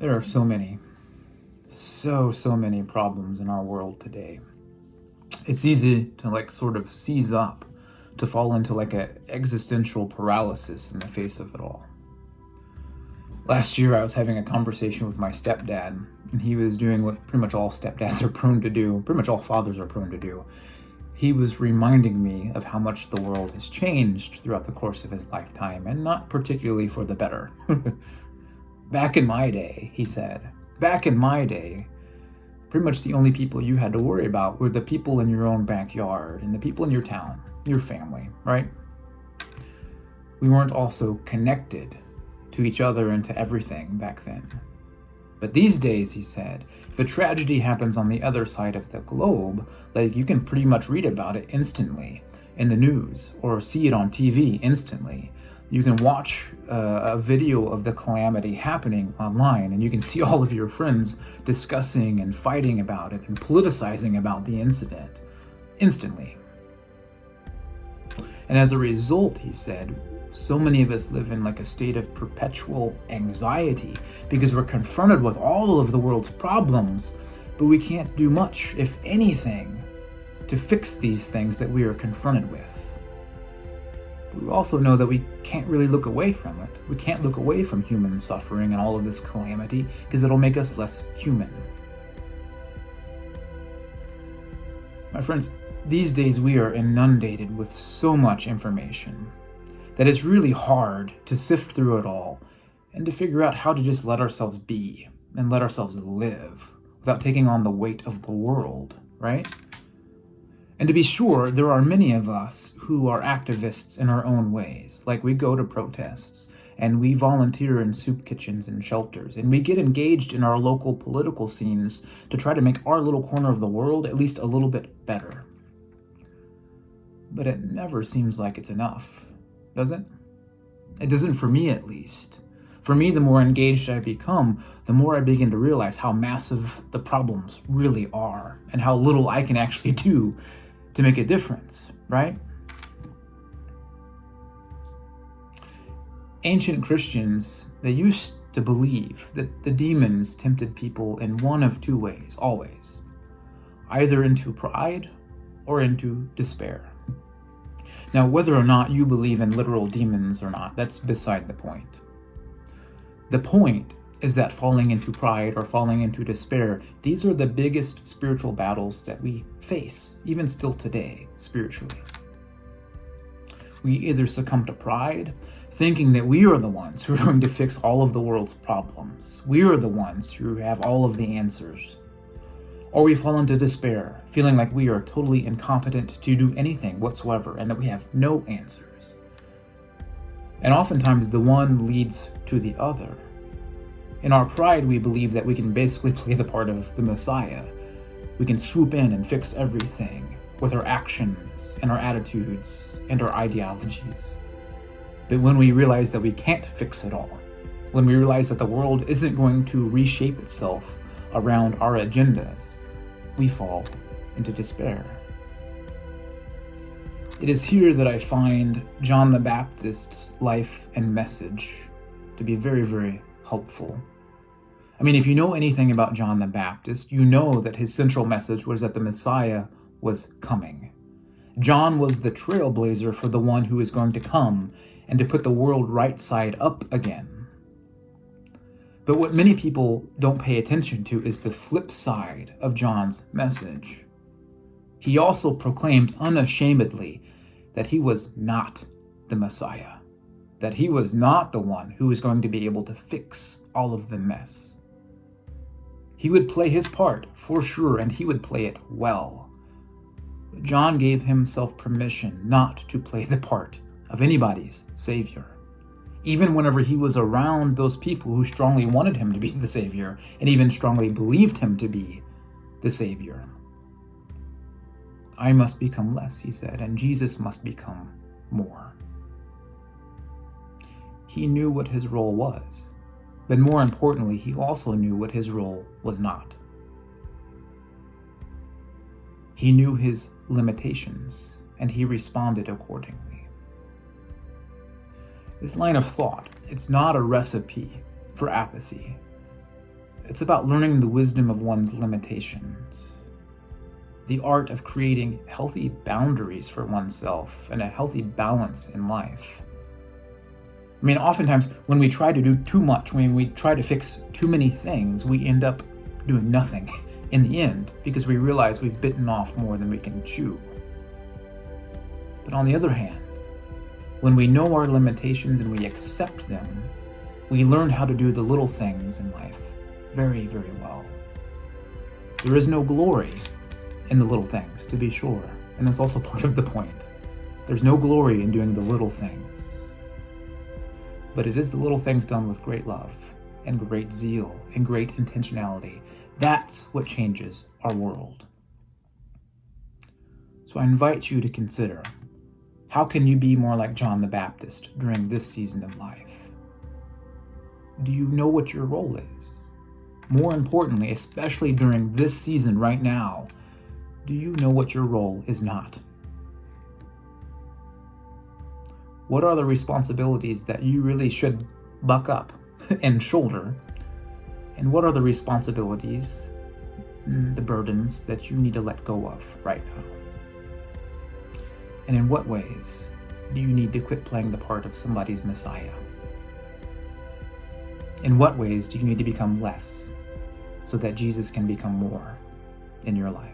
There are so many problems in our world today. It's easy to sort of seize up, to fall into a existential paralysis in the face of it all. Last year I was having a conversation with my stepdad, and he was doing what pretty much all stepdads are prone to do, pretty much all fathers are prone to do. He was reminding me of how much the world has changed throughout the course of his lifetime, and not particularly for the better. Back in my day, he said, pretty much the only people you had to worry about were the people in your own backyard and the people in your town, your family, right? We weren't also connected to each other and to everything back then. But these days, he said, if a tragedy happens on the other side of the globe, you can pretty much read about it instantly in the news or see it on TV instantly. You can watch a video of the calamity happening online, and you can see all of your friends discussing and fighting about it and politicizing about the incident instantly. And as a result, he said, so many of us live in a state of perpetual anxiety because we're confronted with all of the world's problems, but we can't do much, if anything, to fix these things that we are confronted with. But we also know that we can't really look away from it. We can't look away from human suffering and all of this calamity because it'll make us less human. My friends, these days we are inundated with so much information that it's really hard to sift through it all and to figure out how to just let ourselves be and let ourselves live without taking on the weight of the world, right? And to be sure, there are many of us who are activists in our own ways. We go to protests and we volunteer in soup kitchens and shelters, and we get engaged in our local political scenes to try to make our little corner of the world at least a little bit better. But it never seems like it's enough. Does it? It doesn't for me, at least. For me, the more engaged I become, the more I begin to realize how massive the problems really are and how little I can actually do to make a difference, right? Ancient Christians, they used to believe that the demons tempted people in one of two ways, always. Either into pride or into despair. Now, whether or not you believe in literal demons or not, that's beside the point. The point is that falling into pride or falling into despair, these are the biggest spiritual battles that we face, even still today, spiritually. We either succumb to pride, thinking that we are the ones who are going to fix all of the world's problems. We are the ones who have all of the answers. Or we fall into despair, feeling like we are totally incompetent to do anything whatsoever and that we have no answers. And oftentimes the one leads to the other. In our pride, we believe that we can basically play the part of the Messiah. We can swoop in and fix everything with our actions and our attitudes and our ideologies. But when we realize that we can't fix it all, when we realize that the world isn't going to reshape itself around our agendas, we fall into despair. It is here that I find John the Baptist's life and message to be very, very helpful. I mean, if you know anything about John the Baptist, you know that his central message was that the Messiah was coming. John was the trailblazer for the one who is going to come and to put the world right side up again. But what many people don't pay attention to is the flip side of John's message. He also proclaimed unashamedly that he was not the Messiah, that he was not the one who was going to be able to fix all of the mess. He would play his part, for sure, and he would play it well. But John gave himself permission not to play the part of anybody's savior. Even whenever he was around those people who strongly wanted him to be the Savior and even strongly believed him to be the Savior. I must become less, he said, and Jesus must become more. He knew what his role was, but more importantly, he also knew what his role was not. He knew his limitations, and he responded accordingly. This line of thought, it's not a recipe for apathy. It's about learning the wisdom of one's limitations, the art of creating healthy boundaries for oneself and a healthy balance in life. I mean, oftentimes when we try to do too much, when we try to fix too many things, we end up doing nothing in the end because we realize we've bitten off more than we can chew. But on the other hand, when we know our limitations and we accept them, we learn how to do the little things in life very, very well. There is no glory in the little things, to be sure, and that's also part of the point. There's no glory in doing the little things. But it is the little things done with great love and great zeal and great intentionality. That's what changes our world. So I invite you to consider, how can you be more like John the Baptist during this season of life? Do you know what your role is? More importantly, especially during this season right now, do you know what your role is not? What are the responsibilities that you really should buck up and shoulder? And what are the responsibilities, the burdens that you need to let go of right now? And in what ways do you need to quit playing the part of somebody's Messiah? In what ways do you need to become less so that Jesus can become more in your life?